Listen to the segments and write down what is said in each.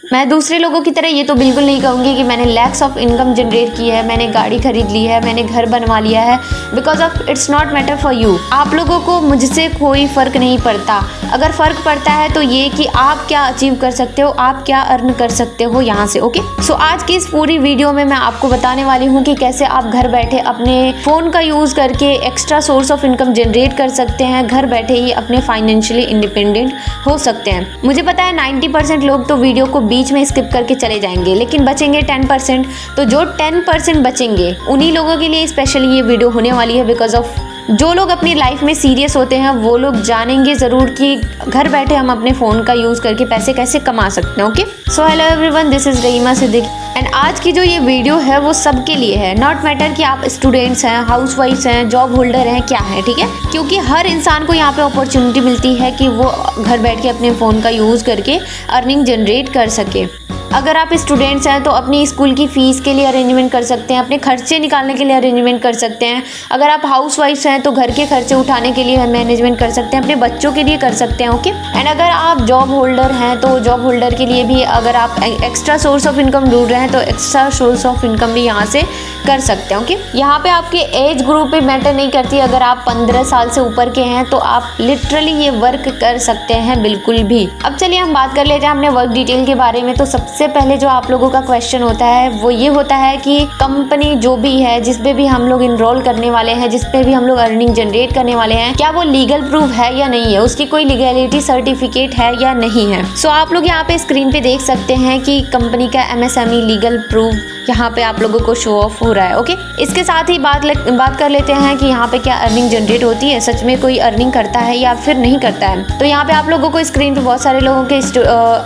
मैं दूसरे लोगों की तरह ये तो बिल्कुल नहीं कहूँगी कि मैंने लैक्स ऑफ इनकम जनरेट की है, मैंने गाड़ी खरीद ली है, मैंने घर बनवा लिया है, because of its not matter for you. आप लोगों को मुझसे कोई फ़र्क नहीं पड़ता। अगर फ़र्क पड़ता है तो ये कि आप क्या अचीव कर सकते हो, आप क्या अर्न कर सकते हो यहाँ से। ओके, सो आज की इस पूरी वीडियो में मैं आपको बताने वाली हूँ कि कैसे आप घर बैठे अपने फ़ोन का यूज़ करके extra source of income generate कर सकते हैं, घर बैठे ही अपने फाइनेंशियली इंडिपेंडेंट हो सकते हैं। मुझे पता है 90% लोग तो वीडियो को बीच में स्किप करके चले जाएंगे, लेकिन बचेंगे 10%। तो जो 10% बचेंगे उन्हीं लोगों के लिए स्पेशली ये वीडियो होने वाली है, बिकॉज ऑफ जो लोग अपनी लाइफ में सीरियस होते हैं वो लोग जानेंगे ज़रूर कि घर बैठे हम अपने फ़ोन का यूज़ करके पैसे कैसे कमा सकते हैं। Okay, so hello everyone, this is Rahima Siddiqui and आज की जो ये वीडियो है वो सबके लिए है। नॉट मैटर कि आप स्टूडेंट्स हैं, हाउसवाइफ्स हैं, जॉब होल्डर हैं, क्या है, ठीक है, क्योंकि हर इंसान को यहाँ पे अपॉर्चुनिटी मिलती है कि वो घर बैठ के अपने फ़ोन का यूज़ करके अर्निंग जनरेट कर सके। अगर आप स्टूडेंट्स हैं तो अपनी स्कूल की फ़ीस के लिए अरेंजमेंट कर सकते हैं, अपने खर्चे निकालने के लिए अरेंजमेंट कर सकते हैं। अगर आप हाउसवाइफ्स हैं तो घर के खर्चे उठाने के लिए मैनेजमेंट कर सकते हैं, अपने बच्चों के लिए कर सकते हैं। ओके, एंड अगर आप जॉब होल्डर हैं तो जॉब होल्डर के लिए भी अगर आप एक्स्ट्रा सोर्स ऑफ इनकम ढूंढ रहे हैं तो एक्स्ट्रा सोर्स ऑफ इनकम भी यहाँ से कर सकते हैं। ओके, यहाँ पे आपके एज ग्रुप पे मैटर नहीं करती। अगर आप 15 साल से ऊपर के हैं तो आप लिटरली ये वर्क कर सकते हैं बिल्कुल भी। अब चलिए हम बात कर लेते हैं अपने वर्क डिटेल के बारे में। तो सबसे पहले जो आप लोगों का क्वेश्चन होता है वो ये होता है कि कंपनी जो भी है जिस पे भी हम लोग इनरोल करने वाले हैं, जिस पे भी हम लोग अर्निंग जनरेट करने वाले हैं, क्या वो लीगल प्रूफ है या नहीं है, उसकी कोई लीगैलिटी सर्टिफिकेट है या नहीं है। सो आप लोग यहाँ पे स्क्रीन पे देख सकते हैं कि कंपनी का MSME लीगल प्रूफ यहाँ पे आप लोगों को शो ऑफ हो रहा है। ओके, इसके साथ ही बात कर लेते हैं कि यहाँ पे क्या अर्निंग जनरेट होती है, सच में कोई अर्निंग करता है या फिर नहीं करता है। तो यहाँ पे आप लोगों को स्क्रीन पे बहुत सारे लोगों के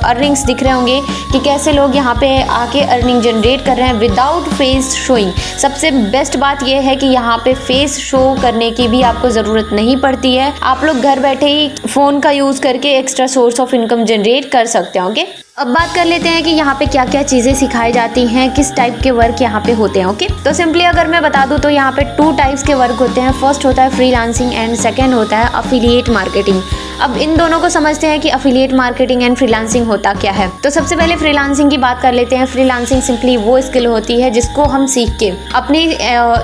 अर्निंग्स दिख रहे होंगे कि कैसे लोग यहाँ पे आके अर्निंग जनरेट कर रहे हैं विदाउट फेस शोइंग। सबसे बेस्ट बात यह है कि यहाँ पे फेस शो करने की भी आपको ज़रूरत नहीं पड़ती है। आप लोग घर बैठे ही फ़ोन का यूज़ करके extra source of income generate कर सकते हैं। ओके, अब बात कर लेते हैं कि यहाँ पे क्या क्या चीज़ें सिखाई जाती हैं, किस टाइप के वर्क यहाँ पे होते हैं। ओके, तो सिंपली अगर मैं बता दूँ तो यहाँ पे 2 टाइप्स के वर्क होते हैं। फर्स्ट होता है फ्रीलांसिंग एंड सेकंड होता है अफिलिएट मार्केटिंग। अब इन दोनों को समझते हैं कि अफिलिएट मार्केटिंग एंड फ्रीलांसिंग होता क्या है। तो सबसे पहले फ्रीलांसिंग की बात कर लेते हैं। फ्रीलांसिंग सिंपली वो स्किल होती है जिसको हम सीख के अपनी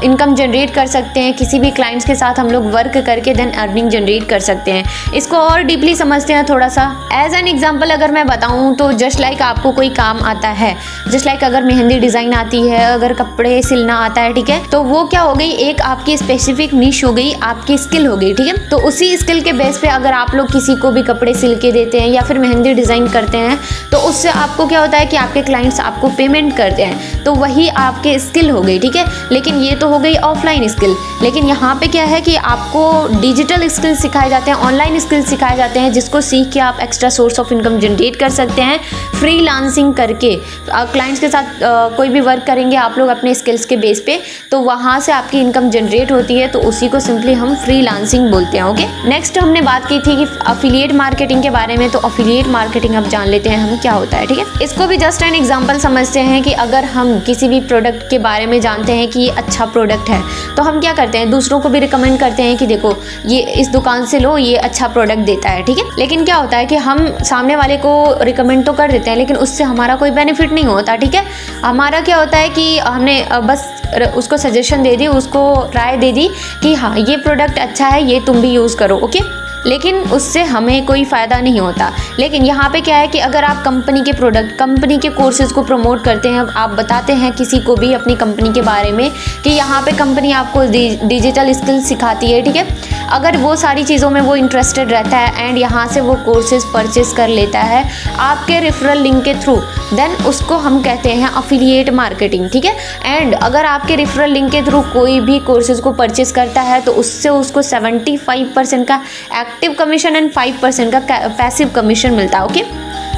इनकम जनरेट कर सकते हैं। किसी भी क्लाइंट्स के साथ हम लोग वर्क करके देन अर्निंग जनरेट कर सकते हैं। इसको और डीपली समझते हैं थोड़ा सा। एज एन एग्जाम्पल अगर मैं बताऊँ तो जस्ट लाइक आपको कोई काम आता है, जस्ट लाइक अगर मेहंदी डिज़ाइन आती है, अगर कपड़े सिलना आता है, ठीक है, तो वो क्या हो गई, एक आपकी स्पेसिफिक निश हो गई, आपकी स्किल हो गई, ठीक है। तो उसी स्किल के बेस पे अगर आप लोग किसी को भी कपड़े सिल के देते हैं या फिर मेहंदी डिज़ाइन करते हैं तो उससे आपको क्या होता है कि आपके क्लाइंट्स आपको पेमेंट करते हैं, तो वही आपके स्किल हो गई, ठीक है। लेकिन ये तो हो गई ऑफलाइन स्किल। लेकिन यहाँ पे क्या है कि आपको डिजिटल स्किल सिखाए जाते हैं, ऑनलाइन स्किल सिखाए जाते हैं, जिसको सीख के आप extra source of income generate कर सकते हैं फ्रीलांसिंग करके। क्लाइंट्स के साथ कोई भी वर्क करेंगे आप लोग अपने स्किल्स के बेस पे, तो वहाँ से आपकी इनकम जनरेट होती है, तो उसी को सिंपली हम फ्रीलांसिंग बोलते हैं। ओके, नेक्स्ट हमने बात की थी कि अफिलिएट मार्केटिंग के बारे में। तो अफिलिएट मार्केटिंग अब जान लेते हैं हम क्या होता है, ठीक है। इसको भी जस्ट एन एग्जांपल समझते हैं कि अगर हम किसी भी प्रोडक्ट के बारे में जानते हैं कि ये अच्छा प्रोडक्ट है तो हम क्या करते हैं, दूसरों को भी रिकमेंड करते हैं कि देखो ये इस दुकान से लो, ये अच्छा प्रोडक्ट देता है, ठीक है। लेकिन क्या होता है कि हम सामने वाले को रिकमेंड तो कर देते हैं लेकिन उससे हमारा कोई बेनिफिट नहीं होता, ठीक है। हमारा क्या होता है कि हमने बस उसको सजेशन दे दी, उसको राय दे दी कि हाँ ये प्रोडक्ट अच्छा है, ये तुम भी यूज़ करो। ओके, लेकिन उससे हमें कोई फ़ायदा नहीं होता। लेकिन यहाँ पे क्या है कि अगर आप कंपनी के प्रोडक्ट, कंपनी के कोर्सेज़ को प्रमोट करते हैं, आप बताते हैं किसी को भी अपनी कंपनी के बारे में कि यहाँ पे कंपनी आपको डिजिटल स्किल सिखाती है, ठीक है। अगर वो सारी चीज़ों में वो इंटरेस्टेड रहता है एंड यहाँ से वो कोर्सेज परचेज कर लेता है आपके रेफरल लिंक के थ्रू, देन उसको हम कहते हैं अफिलिएट मार्केटिंग, ठीक है। एंड अगर आपके रेफरल लिंक के थ्रू कोई भी कोर्सेज को परचेज करता है तो उससे उसको 75% का एक्टिव कमीशन एंड 5% का पैसिव कमीशन मिलता है। ओके,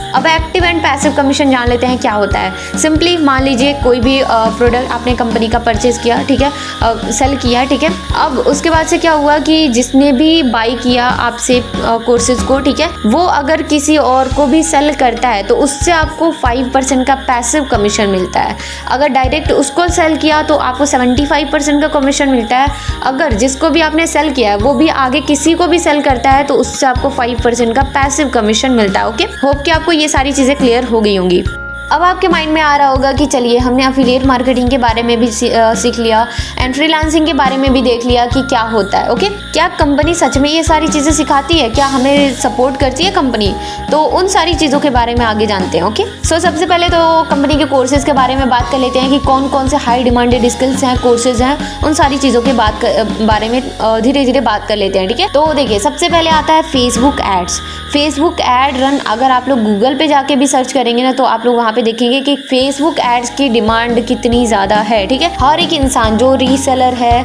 अब एक्टिव एंड पैसिव कमीशन जान लेते हैं क्या होता है। सिंपली मान लीजिए कोई भी प्रोडक्ट आपने कंपनी का परचेज़ किया, ठीक है, सेल किया, ठीक है। अब उसके बाद से क्या हुआ कि जिसने भी बाई किया आपसे कोर्सेज को, ठीक है, वो अगर किसी और को भी सेल करता है तो उससे आपको 5% का पैसिव कमीशन मिलता है। अगर डायरेक्ट उसको सेल किया तो आपको 75% का कमीशन मिलता है। अगर जिसको भी आपने सेल किया है वो भी आगे किसी को भी सेल करता है तो उससे आपको 5% का पैसिव कमीशन मिलता है। ओके, होप कि आपको ये सारी चीज़ें क्लियर हो गई होंगी। अब आपके माइंड में आ रहा होगा कि चलिए हमने अफिलिएट मार्केटिंग के बारे में भी सीख लिया एंड फ्रीलांसिंग के बारे में भी देख लिया कि क्या होता है। ओके, क्या कंपनी सच में ये सारी चीज़ें सिखाती है, क्या हमें सपोर्ट करती है कंपनी? तो उन सारी चीज़ों के बारे में आगे जानते हैं। ओके, सो सबसे पहले तो कंपनी के कोर्सेज़ के बारे में बात कर लेते हैं कि कौन कौन से हाई डिमांडेड स्किल्स हैं, कोर्सेज हैं, उन सारी चीज़ों के बारे में धीरे धीरे बात कर लेते हैं। ठीक है, तो देखिए सबसे पहले आता है Facebook ads. Facebook ad run अगर आप लोग गूगल पे जाके भी सर्च करेंगे ना, तो आप लोग वहाँ पे देखेंगे कि फेसबुक एड्स की डिमांड कितनी ज़्यादा है। ठीक है, हर एक इंसान जो रीसेलर है,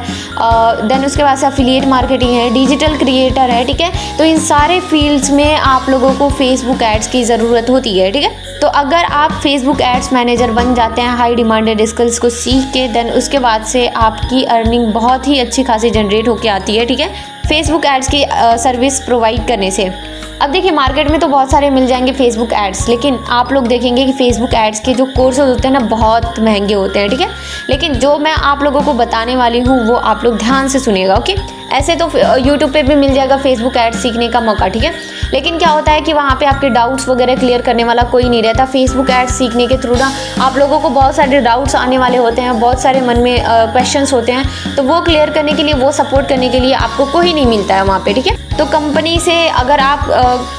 देन उसके बाद से अफिलिएट मार्केटिंग है, डिजिटल क्रिएटर है, ठीक है, तो इन सारे फील्ड्स में आप लोगों को फेसबुक एड्स की ज़रूरत होती है। ठीक है, तो अगर आप फेसबुक एड्स मैनेजर बन जाते हैं हाई डिमांडेड स्किल्स को सीख के, देन उसके बाद से आपकी अर्निंग बहुत ही अच्छी खासी जनरेट होके आती है। ठीक है, फेसबुक एड्स की सर्विस प्रोवाइड करने से। अब देखिए मार्केट में तो बहुत सारे मिल जाएंगे फेसबुक एड्स, लेकिन आप लोग देखेंगे कि फेसबुक एड्स के जो कोर्सेज होते हैं ना बहुत महंगे होते हैं। ठीक है, लेकिन जो मैं आप लोगों को बताने वाली हूँ वो आप लोग ध्यान से सुनिएगा। ओके, ऐसे तो यूट्यूब पे भी मिल जाएगा फेसबुक एड्स सीखने का मौका। ठीक है, लेकिन क्या होता है कि वहाँ पे आपके डाउट्स वगैरह क्लियर करने वाला कोई नहीं रहता। फेसबुक एड्स सीखने के थ्रू ना आप लोगों को बहुत सारे डाउट्स आने वाले होते हैं, बहुत सारे मन में क्वेश्चंस होते हैं, तो वो क्लियर करने के लिए, वो सपोर्ट करने के लिए आपको कोई नहीं मिलता है वहाँ पे। ठीक है, तो कंपनी से अगर आप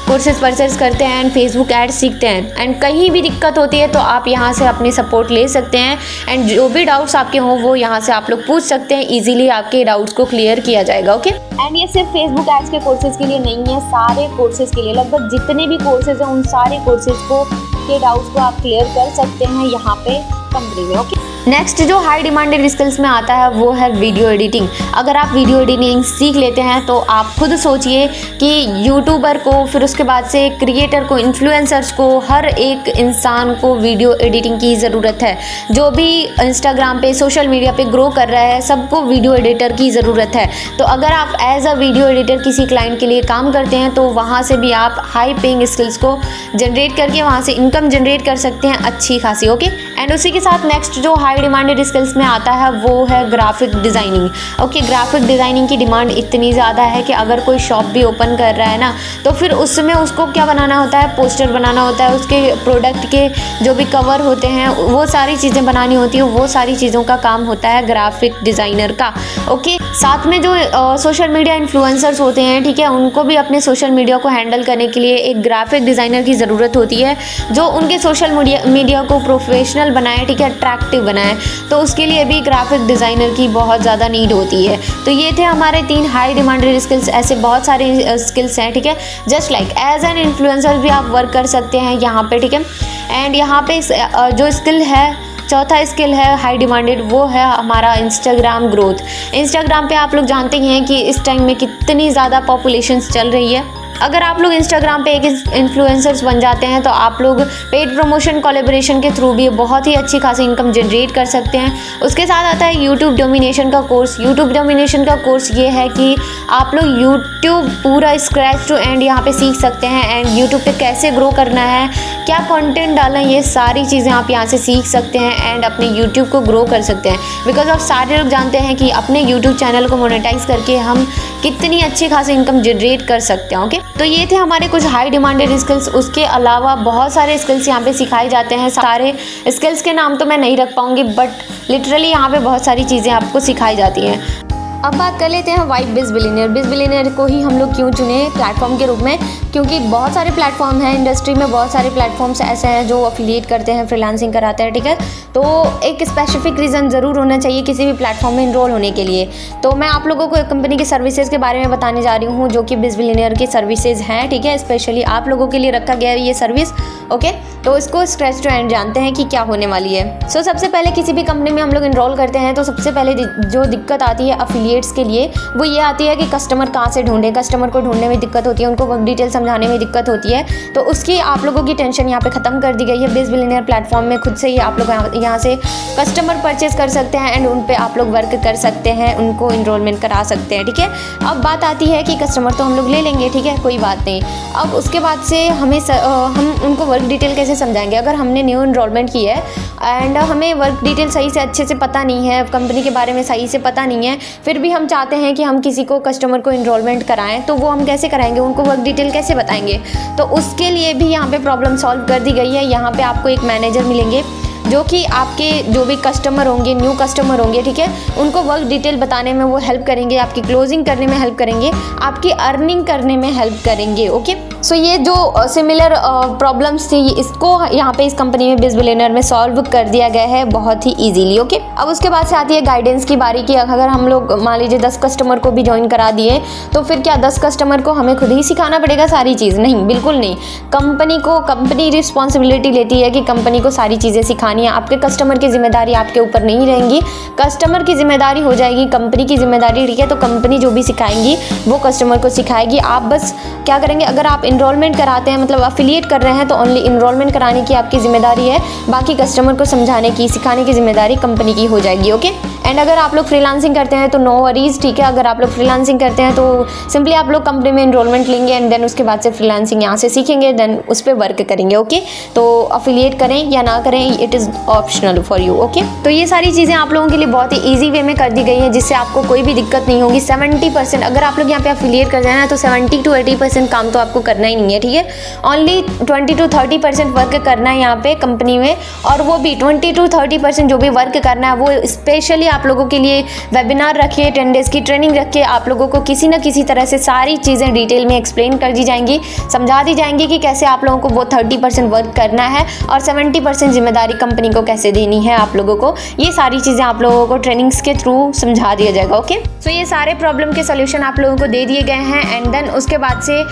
कोर्सेज परचेज करते हैं एंड फेसबुक एड्स सीखते हैं एंड कहीं भी दिक्कत होती है तो आप यहाँ से अपनी सपोर्ट ले सकते हैं एंड जो भी डाउट्स आपके हों वो यहाँ से आप लोग पूछ सकते हैं। इजीली आपके डाउट्स को क्लियर किया जाएगा। ओके, एंड ये सिर्फ फेसबुक एड्स के कोर्सेज के लिए नहीं है, सारे कोर्सेज के लिए, लगभग जितने भी कोर्सेज हैं उन सारे कोर्सेज के डाउट्स को आप क्लियर कर सकते हैं यहाँ पे कंपनी में। ओके, नेक्स्ट जो हाई डिमांडेड स्किल्स में आता है वो है वीडियो एडिटिंग। अगर आप वीडियो एडिटिंग सीख लेते हैं तो आप खुद सोचिए कि यूट्यूबर को, फिर उसके बाद से क्रिएटर को, इन्फ्लुएंसर्स को, हर एक इंसान को वीडियो एडिटिंग की ज़रूरत है। जो भी इंस्टाग्राम पे, सोशल मीडिया पे ग्रो कर रहा है सबको वीडियो एडिटर की ज़रूरत है। तो अगर आप एज अ वीडियो एडिटर किसी क्लाइंट के लिए काम करते हैं तो वहाँ से भी आप हाई पेइंग स्किल्स को जनरेट करके वहाँ से इनकम जनरेट कर सकते हैं अच्छी खासी। ओके, एंड उसी के साथ नेक्स्ट जो हाई डिमांडेड स्किल्स में आता है वो है graphic designing. Okay, graphic designing की डिमांड इतनी ज़्यादा है कि अगर कोई शॉप भी ओपन कर रहा है ना तो फिर उसमें उसको क्या बनाना होता है, पोस्टर बनाना होता है, उसके प्रोडक्ट के जो भी कवर होते हैं वो सारी चीज़ें बनानी होती है, वो सारी चीज़ों का काम होता है ग्राफिक डिज़ाइनर का। ओके, साथ में जो सोशल मीडिया इन्फ्लुएंसर्स होते हैं, ठीक है, उनको भी अपने सोशल मीडिया को हैंडल करने के लिए एक ग्राफिक डिज़ाइनर की ज़रूरत होती है जो उनके सोशल मीडिया को प्रोफेशनल बनाए, ठीक है, अट्रैक्टिव बनाए। तो उसके लिए भी ग्राफिक डिज़ाइनर की बहुत ज़्यादा नीड होती है। तो ये थे हमारे 3 हाई डिमांडेड स्किल्स। ऐसे बहुत सारे स्किल्स हैं। ठीक है, just like as an influencer भी आप वर्क कर सकते हैं यहाँ पे। ठीक है, एंड यहाँ पे जो स्किल है, चौथा स्किल है हाई डिमांडेड, वो है हमारा इंस्टाग्राम ग्रोथ। इंस्टाग्राम पे आप लोग जानते ही हैं कि इस टाइम में कितनी ज़्यादा पॉपुलेशन चल रही है। अगर आप लोग इंस्टाग्राम पे एक इन्फ्लुएंसर्स बन जाते हैं तो आप लोग पेड प्रमोशन कोलैबोरेशन के थ्रू भी बहुत ही अच्छी खासी इनकम जनरेट कर सकते हैं। उसके साथ आता है यूट्यूब डोमिनेशन का कोर्स। यूट्यूब डोमिनेशन का कोर्स ये है कि आप लोग यूट्यूब पूरा स्क्रैच टू एंड यहाँ पे सीख सकते हैं एंड यूट्यूब पे कैसे ग्रो करना है, क्या कंटेंट डालना है, ये सारी चीज़ें आप यहाँ से सीख सकते हैं एंड अपने यूट्यूब को ग्रो कर सकते हैं। बिकॉज आप सारे लोग जानते हैं कि अपने यूट्यूब चैनल को मोनेटाइज करके हम कितनी अच्छी खासी इनकम जनरेट कर सकते हैं। ओके, तो ये थे हमारे कुछ हाई डिमांडेड स्किल्स। उसके अलावा बहुत सारे स्किल्स यहाँ पे सिखाए जाते हैं। सारे स्किल्स के नाम तो मैं नहीं रख पाऊँगी, बट लिटरली यहाँ पे बहुत सारी चीज़ें आपको सिखाई जाती हैं। अब बात कर लेते हैं वाइब बिज़बिलियनियर। बिज़बिलियनियर को ही हम लोग क्यों चुने प्लेटफॉर्म के रूप में, क्योंकि बहुत सारे प्लेटफॉर्म हैं इंडस्ट्री में, बहुत सारे प्लेटफॉर्म्स ऐसे हैं जो अफिलिएट करते हैं, फ्रीलांसिंग कराते हैं। ठीक है, तो एक स्पेसिफिक रीज़न ज़रूर होना चाहिए किसी भी प्लेटफॉर्म में इनरोल होने के लिए। तो मैं आप लोगों को एक कंपनी की सर्विसेज के बारे में बताने जा रही हूँ जो कि बिज़बिलियनियर की सर्विसेज हैं। ठीक है, स्पेशली आप लोगों के लिए रखा गया है ये सर्विस। ओके, तो इसको स्क्रैच टू एंड जानते हैं कि क्या होने वाली है। सो सबसे पहले किसी भी कंपनी में हम लोग इनरोल करते हैं तो सबसे पहले जो दिक्कत आती है अफिलिएट्स के लिए वो ये आती है कि कस्टमर कहाँ से ढूंढें। कस्टमर को ढूंढने में दिक्कत होती है, उनको वर्क डिटेल समझाने में दिक्कत होती है। तो उसकी आप लोगों की टेंशन यहाँ पे ख़त्म कर दी गई है। बिज़बिलियनियर प्लेटफॉर्म में खुद से ही आप लोग यहाँ से कस्टमर परचेज कर सकते हैं एंड उन पे आप लोग वर्क कर सकते हैं, उनको इनरोलमेंट करा सकते हैं। ठीक है, अब बात आती है कि कस्टमर तो हम लोग ले लेंगे, ठीक है, कोई बात नहीं। अब उसके बाद से हम उनको वर्क डिटेल कैसे समझाएंगे। अगर हमने न्यू इनरोलमेंट की है एंड हमें वर्क डिटेल सही से अच्छे से पता नहीं है, कंपनी के बारे में सही से पता नहीं है, फिर भी हम चाहते हैं कि हम किसी को, कस्टमर को इनरोलमेंट कराएं, तो वो हम कैसे कराएंगे, उनको वर्क डिटेल कैसे कैसे बताएंगे। तो उसके लिए भी यहाँ पे प्रॉब्लम सॉल्व कर दी गई है। यहाँ पे आपको एक मैनेजर मिलेंगे जो कि आपके जो भी कस्टमर होंगे, न्यू कस्टमर होंगे, ठीक है, उनको वर्क डिटेल बताने में वो हेल्प करेंगे, आपकी क्लोजिंग करने में हेल्प करेंगे, आपकी अर्निंग करने में हेल्प करेंगे। ओके, सो ये जो सिमिलर प्रॉब्लम्स थी इसको यहाँ पे इस कंपनी में बिजबिलियनर में सॉल्व कर दिया गया है बहुत ही ईजीली। ओके, अब उसके बाद से आती है गाइडेंस की बारी की अगर हम लोग मान लीजिए 10 कस्टमर को भी ज्वाइन करा दिए तो फिर क्या 10 कस्टमर को हमें खुद ही सिखाना पड़ेगा सारी चीज़? नहीं, बिल्कुल नहीं। कंपनी रिस्पॉन्सिबिलिटी लेती है कि कंपनी को सारी चीज़ें सिखानी है। आपके कस्टमर की जिम्मेदारी आपके ऊपर नहीं रहेंगी, कस्टमर की जिम्मेदारी हो जाएगी कंपनी की जिम्मेदारी, ठीक है। तो कंपनी जो भी सिखाएंगी वो कस्टमर को सिखाएगी। आप बस क्या करेंगे, अगर आप इनरोलमेंट कराते हैं मतलब अफिलिएट कर रहे हैं तो ओनली इनरोलमेंट कराने की आपकी जिम्मेदारी है, बाकी कस्टमर को समझाने की सिखाने की जिम्मेदारी कंपनी की हो जाएगी। ओके, एंड अगर आप लोग फ्रीलांसिंग करते हैं तो नो वरीज, ठीक है। अगर आप लोग फ्रीलांसिंग करते हैं तो सिंपली आप लोग कंपनी में इनरोलमेंट लेंगे एंड देन उसके बाद से फ्रीलांसिंग यहाँ से सीखेंगे, देन उस पर वर्क करेंगे। ओके, तो अफिलिएट करें या ना करें it is optional for you. Okay, तो ये सारी चीज़ें आप लोगों के लिए बहुत ही ईजी वे में कर दी गई हैं जिससे आपको कोई भी दिक्कत नहीं होगी। 70% अगर आप लोग यहाँ पे अफिलिएट कर जाए ना तो 70 to 80% काम तो आपको करना ही नहीं है, ठीक है। ओनली 20 to 30% वर्क करना है यहाँ पे कंपनी में, और वो भी 20 to 30% जो भी वर्क करना है वो स्पेशली आप लोगों के लिए वेबिनार रखिए, 10 डेज़ की ट्रेनिंग रखिए। आप लोगों को किसी न किसी तरह से सारी चीज़ें डिटेल में एक्सप्लेन कर दी जाएंगी, समझा दी जाएंगी कि कैसे आप लोगों को वो 30% वर्क करना है और 70% जिम्मेदारी कंपनी को कैसे देनी है आप लोगों को। ये सारी चीज़ें आप लोगों को ट्रेनिंग्स के थ्रू समझा दिया जाएगा। ओके, सो ये सारे प्रॉब्लम के सोल्यूशन आप लोगों को दे दिए गए हैं एंड देन उसके बाद से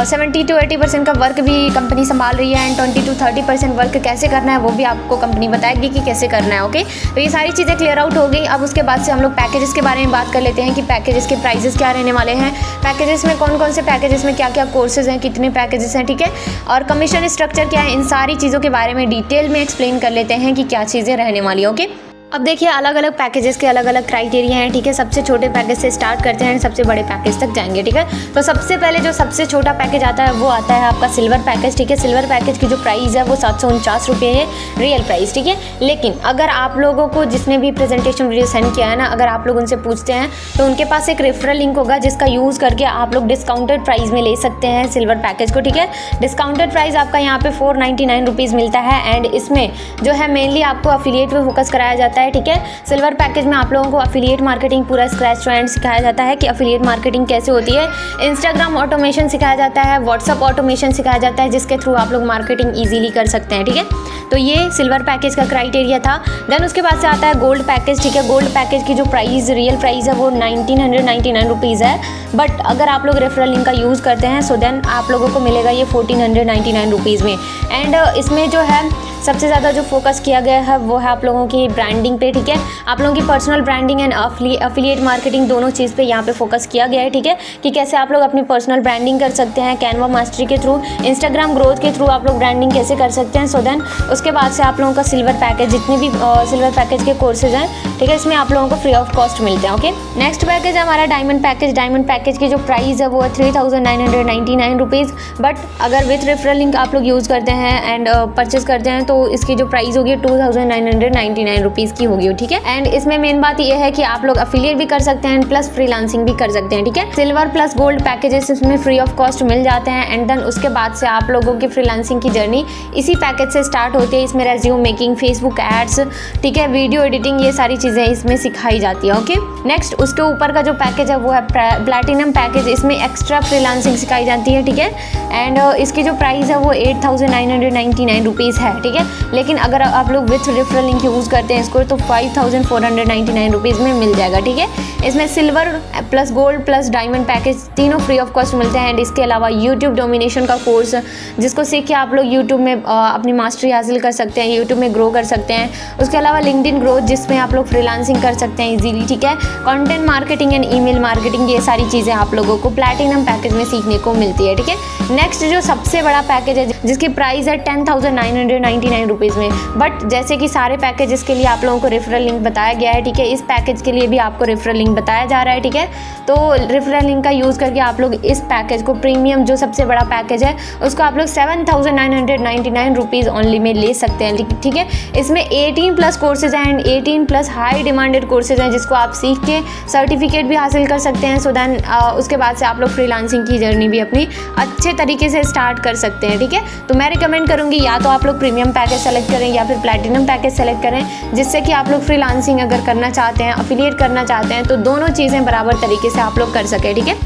70 to 80% का वर्क भी कंपनी संभाल रही है एंड 20 to 30% वर्क कैसे करना है वो भी आपको कंपनी बताएगी कि कैसे करना है। ओके, तो ये सारी चीज़ें क्लियर आउट हो गई। अब उसके बाद से हम लोग पैकेजेस के बारे में बात कर लेते हैं कि पैकेजेस के प्राइजेस क्या रहने वाले हैं, पैकेजेस में कौन कौन से पैकेजेस में क्या क्या कोर्सेज हैं, कितने पैकेजेस हैं, ठीक है, और कमीशन स्ट्रक्चर क्या है, इन सारी चीज़ों के बारे में डिटेल में एक्सप्लेन कर लेते हैं कि क्या चीज़ें रहने वाली हैं। ओके, अब देखिए अलग अलग पैकेजेस के अलग अलग क्राइटेरिया हैं, ठीक है। सबसे छोटे पैकेज से स्टार्ट करते हैं सबसे बड़े पैकेज तक जाएंगे, ठीक है। तो सबसे पहले जो सबसे छोटा पैकेज आता है वो आता है आपका सिल्वर पैकेज, ठीक है। सिल्वर पैकेज की जो प्राइस है वो 749 रुपये है रियल प्राइस, ठीक है। लेकिन अगर आप लोगों को जिसने भी प्रेजेंटेशन वीडियो सेंड किया है ना, अगर आप लोग उनसे पूछते हैं तो उनके पास एक रेफरल लिंक होगा जिसका यूज़ करके आप लोग डिस्काउंटेड प्राइस में ले सकते हैं सिल्वर पैकेज को, ठीक है। डिस्काउंटेड प्राइस आपका यहाँ पे 499 रुपीज़ मिलता है एंड इसमें जो है मेनली आपको अफिलिएट पे फोकस कराया जाता है, ठीक है। सिल्वर पैकेज में आप लोगों को अफिलिएट मार्केटिंग पूरा स्क्रैच टू एंड सिखाया जाता है कि अफिलिएट मार्केटिंग कैसे होती है, इंस्टाग्राम ऑटोमेशन सिखाया जाता है, व्हाट्सअप ऑटोमेशन सिखाया जाता है जिसके थ्रू आप लोग मार्केटिंग ईजिली कर सकते हैं, ठीक है। तो ये सिल्वर पैकेज का क्राइटेरिया था। देन उसके बाद से आता है गोल्ड पैकेज, ठीक है। गोल्ड पैकेज की जो प्राइस रियल प्राइस है वो 1999 रुपीज़ है, बट अगर आप लोग रेफरल लिंक का यूज़ करते हैं सो देन आप लोगों को मिलेगा ये 1499 रुपीज़ में। एंड इसमें जो है सबसे ज़्यादा जो फोकस किया गया है वो है आप लोगों की ब्रांडिंग पे, ठीक है। आप लोगों की personal branding and affiliate marketing दोनों चीज़ पे यहाँ पे फोकस किया गया है, ठीक है, कि कैसे आप लोग अपनी पर्सनल ब्रांडिंग कर सकते हैं कैनवा मास्टरी के थ्रू, इंस्टाग्राम ग्रोथ के थ्रू आप लोग ब्रांडिंग कैसे कर सकते हैं। सो देन उसके बाद से आप लोगों का सिल्वर पैकेज जितने भी सिल्वर पैकेज के कोर्सेज हैं, ठीक है, इसमें आप लोगों को फ्री ऑफ कॉस्ट मिलते हैं। ओके, नेक्स्ट पैकेज है हमारा डायमंड पैकेज। डायमंड पैकेज की जो प्राइस है वो है 3999 रुपीज़, बट अगर विथ रेफरल लिंक आप लोग यूज़ करते हैं एंड परचेज करते हैं तो इसकी जो प्राइस होगी 2999 रुपीज़ की होगी, ठीक है। एंड इसमें मेन बात ये है कि आप लोग अफिलिएट भी कर सकते हैं प्लस फ्रीलांसिंग भी कर सकते हैं, ठीक है। सिल्वर प्लस गोल्ड पैकेजेस इसमें फ्री ऑफ कॉस्ट मिल जाते हैं एंड देन उसके बाद से आप लोगों की फ्रीलांसिंग की जर्नी इसी पैकेज से स्टार्ट होती है। इसमें रेज्यूम मेकिंग, फेसबुक एड्स, ठीक है, वीडियो एडिटिंग, ये सारी चीज़ें इसमें सिखाई जाती है। ओके, नेक्स्ट उसके ऊपर का जो पैकेज है वो है प्लैटिनम पैकेज। इसमें एक्स्ट्रा फ्रीलांसिंग सिखाई जाती है, ठीक है। एंड इसकी जो प्राइस है वो 8999 रुपीज़ है, ठीक है। लेकिन अगर आप लोग विथ रेफरल लिंक यूज़ करते हैं इसको तो 5499 रुपीज़ में मिल जाएगा, ठीक है। इसमें silver plus gold plus diamond package तीनों फ्री ऑफ कॉस्ट मिलते हैं एंड इसके अलावा यूट्यूब डोमिनेशन का कोर्स जिसको सीख के आप लोग यूट्यूब में अपनी मास्टरी हासिल कर सकते हैं, यूट्यूब में ग्रो कर सकते हैं। उसके अलावा लिंक्डइन ग्रोथ जिसमें आप लोग फ्रीलांसिंग कर सकते हैं इजीली, ठीक है। Content marketing and email marketing, ये सारी चीज़ें आप लोगों को प्लैटिनम पैकेज में सीखने को मिलती है, ठीक है। नेक्स्ट जो सबसे बड़ा पैकेज है जिसकी प्राइस है 10,999 रुपीज़ में, बट जैसे कि सारे पैकेजेस के लिए आप लोगों को रेफरल लिंक बताया गया है, ठीक है। इस पैकेज के लिए भी आपको रेफरल लिंक लिंक बताया जा रहा है, ठीक है। तो रेफरल लिंक का यूज़ करके आप लोग इस पैकेज को, प्रीमियम जो सबसे बड़ा पैकेज है, उसको आप लोग 7,999 रुपीज़ ओनली में ले सकते हैं, ठीक है। इसमें 18+ कोर्सेज हैं एंड 18+ हाई डिमांडेड कोर्सेज हैं, जिसको आप सीख के सर्टिफिकेट भी हासिल कर सकते हैं। सो दैन उसके बाद से आप लोग फ्रीलांसिंग की जर्नी भी अपनी अच्छे तरीके से स्टार्ट कर सकते हैं, ठीक है। तो मैं रिकमेंड करूँगी या तो आप लोग प्रीमियम पैकेज सेलेक्ट करें या फिर प्लैटिनम पैकेज सेलेक्ट करें, जिससे कि आप लोग फ्रीलांसिंग अगर करना चाहते हैं, अफिलिएट करना चाहते हैं, तो दोनों चीज़ें बराबर तरीके से आप लोग कर सकें, ठीक है।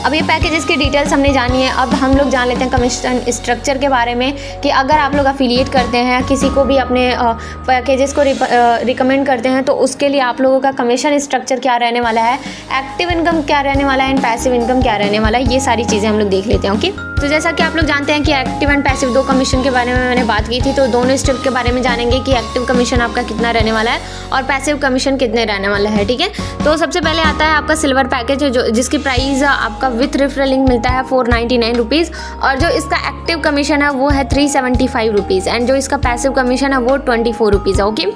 अब ये पैकेजेस की डिटेल्स हमने जानी है। अब हम लोग जान लेते हैं कमीशन स्ट्रक्चर के बारे में, कि अगर आप लोग अफिलिएट करते हैं, किसी को भी अपने पैकेजेस को रिकमेंड करते हैं, तो उसके लिए आप लोगों का कमीशन स्ट्रक्चर क्या रहने वाला है, एक्टिव इनकम क्या रहने वाला है एंड पैसिव इनकम क्या रहने वाला है, ये सारी चीज़ें हम लोग देख लेते हैं, ओके। तो जैसा कि आप लोग जानते हैं कि एक्टिव एंड पैसिव 2 कमीशन के बारे में मैंने बात की थी, तो दोनों स्टेप के बारे में जानेंगे कि एक्टिव कमीशन आपका कितना रहने वाला है और पैसिव कमीशन कितने रहने वाला है, ठीक है। तो सबसे पहले आता है आपका सिल्वर पैकेज, जो जिसकी प्राइस आपका विथ रेफरल लिंक मिलता है 499 रुपीज़, और जो इसका एक्टिव कमीशन है वो है 375 रुपीज़, एंड जो इसका पैसिव कमीशन है वो 24 रुपीज़ है, ओके।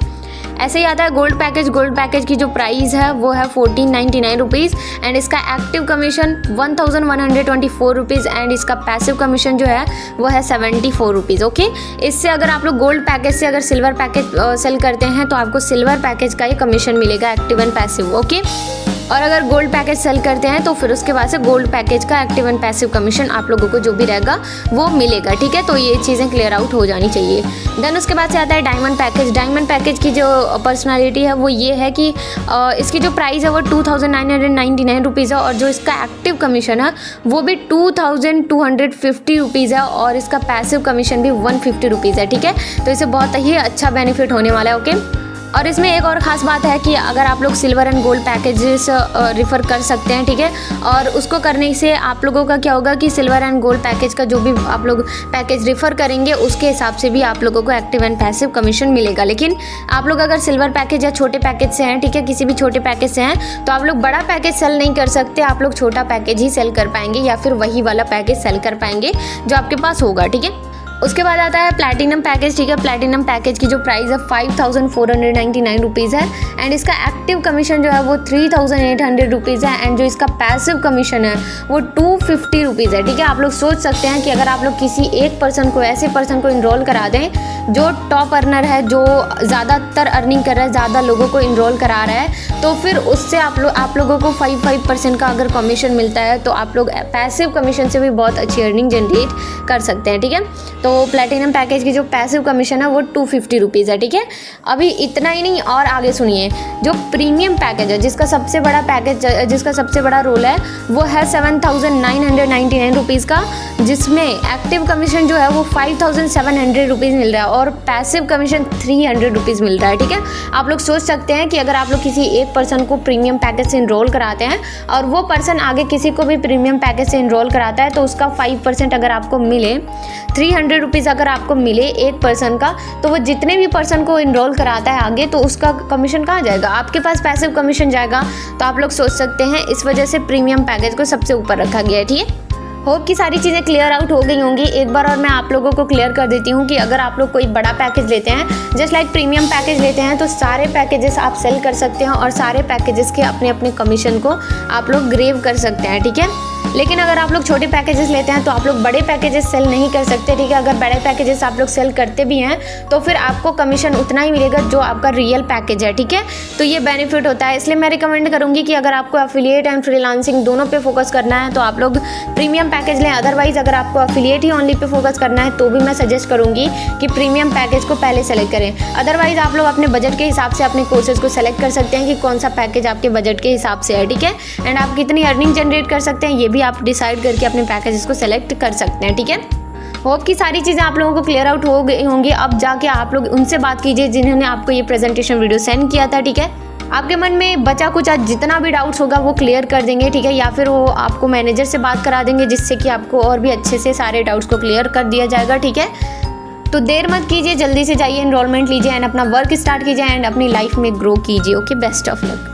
ऐसे ही आता है गोल्ड पैकेज। गोल्ड पैकेज की जो प्राइस है वो है 1499 रुपीज़, एंड इसका एक्टिव कमीशन 1124 रुपीज़, एंड इसका पैसिव कमीशन जो है वो है 74 रुपीज़, ओके। इससे अगर आप लोग गोल्ड पैकेज से अगर सिल्वर पैकेज सेल करते हैं, तो आपको सिल्वर पैकेज का ही कमीशन मिलेगा, एक्टिव एंड पैसिव, ओके। और अगर गोल्ड पैकेज सेल करते हैं, तो फिर उसके बाद से गोल्ड पैकेज का एक्टिव एंड पैसिव कमीशन आप लोगों को जो भी रहेगा वो मिलेगा, ठीक है। तो ये चीज़ें क्लियर आउट हो जानी चाहिए। देन उसके बाद से आता है डायमंड पैकेज। डायमंड पैकेज की जो पर्सनालिटी है वो ये है कि इसकी जो प्राइस है वो 2,999 रुपीज़ है, और जो इसका एक्टिव कमीशन है वो भी 2,250 रुपीज़ है, और इसका पैसिव कमीशन भी 150 रुपीज़ है, ठीक है। तो इसे बहुत ही अच्छा बेनिफिट होने वाला है, ओके। और इसमें एक और ख़ास बात है कि अगर आप लोग silver and gold packages refer कर सकते हैं, ठीक है। और उसको करने से आप लोगों का क्या होगा कि सिल्वर एंड गोल्ड पैकेज का जो भी आप लोग पैकेज रिफ़र करेंगे, उसके हिसाब से भी आप लोगों को एक्टिव एंड पैसिव कमीशन मिलेगा। लेकिन आप लोग अगर सिल्वर पैकेज या छोटे पैकेज से हैं, ठीक है, किसी भी छोटे पैकेज से हैं, तो आप लोग बड़ा पैकेज सेल नहीं कर सकते, आप लोग छोटा पैकेज ही सेल कर पाएंगे, या फिर वही वाला पैकेज सेल कर पाएंगे जो आपके पास होगा, ठीक है। उसके बाद आता है प्लैटिनम पैकेज, ठीक है। प्लैटिनम पैकेज की जो प्राइस है 5,499 रुपीज़ है, एंड इसका एक्टिव कमीशन जो है वो 3,800 रुपीज़ है, एंड जो इसका पैसिव कमीशन है वो 250 रुपीज़ है, ठीक है। आप लोग सोच सकते हैं कि अगर आप लोग किसी एक पर्सन को, ऐसे पर्सन को इनरोल करा दें जो टॉप अर्नर है, जो ज़्यादातर अर्निंग कर रहा है, ज़्यादा लोगों को इनरोल करा रहा है, तो फिर उससे आप लोगों को 5% का अगर कमीशन मिलता है, तो आप लोग पैसिव कमीशन से भी बहुत अच्छी अर्निंग जनरेट कर सकते हैं, ठीक है। तो प्लैटिनम पैकेज की जो पैसिव कमीशन है वो 250 रुपीज़ है, ठीक है। अभी इतना ही नहीं, और आगे सुनिए, जो प्रीमियम पैकेज है, जिसका सबसे बड़ा पैकेज, जिसका सबसे बड़ा रोल है, वो है 7,999 रुपीज़ का, जिसमें एक्टिव कमीशन जो है वो 5,700 रुपीज़ मिल रहा है, और पैसिव कमीशन 300 रुपीज़ मिल रहा है, ठीक है। आप लोग सोच सकते हैं कि अगर आप लोग किसी एक पर्सन को प्रीमियम पैकेज से इनरोल कराते हैं, और वो पर्सन आगे किसी को भी प्रीमियम पैकेज से इनरोल कराता है, तो उसका 5% अगर आपको मिले, 300 रुपीज़ अगर आपको मिले एक पर्सन का, तो वो जितने भी पर्सन को इनरोल कराता है आगे, तो उसका कमीशन कहाँ जाएगा, आपके पास पैसिव कमीशन जाएगा। तो आप लोग सोच सकते हैं, इस वजह से प्रीमियम पैकेज को सबसे ऊपर रखा गया है, ठीक है। होप कि सारी चीज़ें क्लियर आउट हो गई होंगी। एक बार और मैं आप लोगों को क्लियर कर देती हूँ कि अगर आप लोग कोई बड़ा पैकेज लेते हैं, जस्ट लाइक प्रीमियम पैकेज लेते हैं, तो सारे पैकेजेस आप सेल कर सकते हैं, और सारे पैकेजेस के अपने अपने कमीशन को आप लोग ग्रेव कर सकते हैं, ठीक है। लेकिन अगर आप लोग छोटे पैकेजेस लेते हैं, तो आप लोग बड़े पैकेजेस सेल नहीं कर सकते, ठीक है। अगर बड़े पैकेजेस आप लोग सेल करते भी हैं, तो फिर आपको कमीशन उतना ही मिलेगा जो आपका रियल पैकेज है, ठीक है। तो ये बेनिफिट होता है, इसलिए मैं रिकमेंड करूँगी कि अगर आपको एफिलिएट एंड फ्रीलांसिंग दोनों पे फोकस करना है, तो आप लोग प्रीमियम पैकेज लें। अदरवाइज अगर आपको एफिलिएट ही ओनली पे फोकस करना है, तो भी मैं सजेस्ट करूँगी कि प्रीमियम पैकेज को पहले सेलेक्ट करें। अदरवाइज आप लोग अपने बजट के हिसाब से अपने कोर्सेज को सेलेक्ट कर सकते हैं कि कौन सा पैकेज आपके बजट के हिसाब से है, ठीक है। एंड आप कितनी अर्निंग जनरेट कर सकते हैं, ये भी आप डिसाइड करके अपने पैकेजेस को सेलेक्ट कर सकते हैं, ठीक है। होप कि सारी चीज़ें आप लोगों को क्लियर आउट हो गई होंगी। अब जाके आप लोग उनसे बात कीजिए जिन्होंने आपको ये प्रेजेंटेशन वीडियो सेंड किया था, ठीक है। आपके मन में बचा कुछ जितना भी डाउट्स होगा वो क्लियर कर देंगे, ठीक है, या फिर वो आपको मैनेजर से बात करा देंगे, जिससे कि आपको और भी अच्छे से सारे डाउट्स को क्लियर कर दिया जाएगा, ठीक है। तो देर मत कीजिए, जल्दी से जाइए, एनरोलमेंट लीजिए एंड अपना वर्क स्टार्ट कीजिए एंड अपनी लाइफ में ग्रो कीजिए। Okay, best of luck.